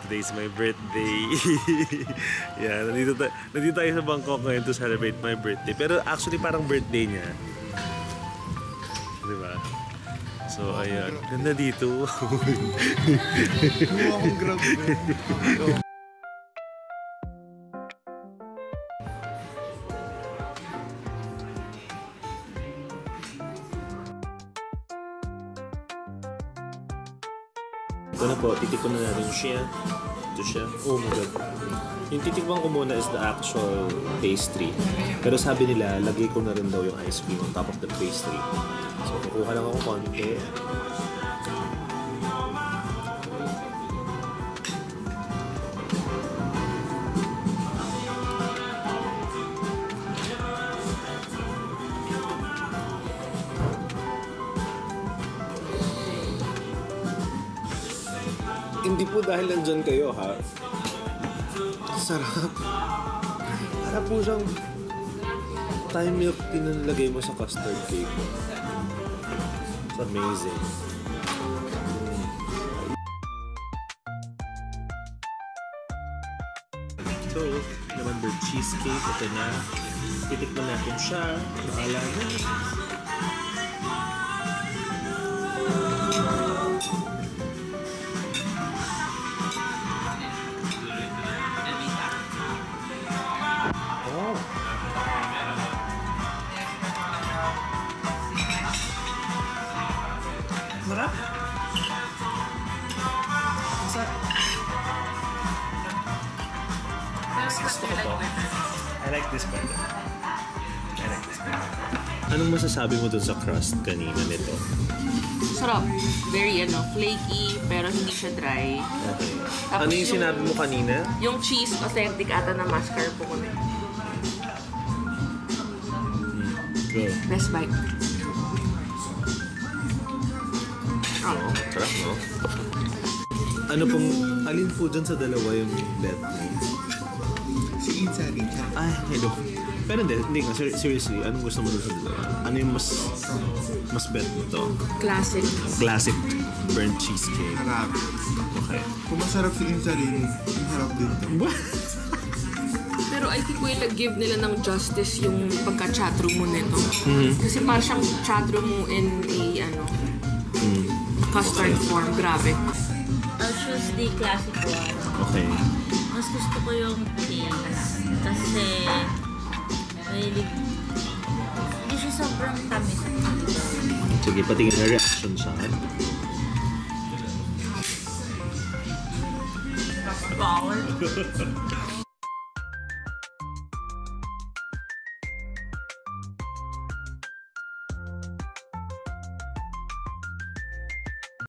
today's my birthday. Yeah, nandito tayo sa Bangkok ngayon to celebrate my birthday. Pero actually parang birthday niya. Diba? So, ayan. Ganda dito. Gumawa akong grab. Ito na po, titikman na natin siya. Ito siya. Oh my God. Yung titikman ko muna is the actual pastry. Pero sabi nila, lagay ko na rin daw yung ice cream on top of the pastry. So, kukuha lang ako konti. Hindi po dahil nandyan kayo, ha? Sarap. Para po siyang Thai milk pinalagay mo sa custard cake. It's amazing. So, November cheesecake. Ito na. Titikman natin siya. Bahala na. Sarap. Gusto ko to. I like this better. Anong masasabi mo dun sa crust kanina nito? Sarap. Very flaky, pero hindi siya dry. Okay. Tapos Ano yung sinabi mo kanina? Yung cheese, authentic ata na mascarpone. Go. Best bite. Oh, sarap, no? Ano pong, alin po dyan sa dalawa yung bet mo? Si Insari. Ay, hello. Pero hindi nga, seriously, anong gusto mo dun sa dalawa? Ano yung mas bet mo to? Classic. Classic burnt cheesecake. Harap. Okay. Kung masarap si Insari, harap din to. Pero I think will give nila ng justice yung pagka-chatroom mo nito. Kasi parang siyang chatroom mo in a, custard form. Grabe. I'll choose the classic one. Okay. Mas gusto ko yung taste. Kasi hindi siya sobrang tamis. Sige, patingin na reaction sa akin. Bawal.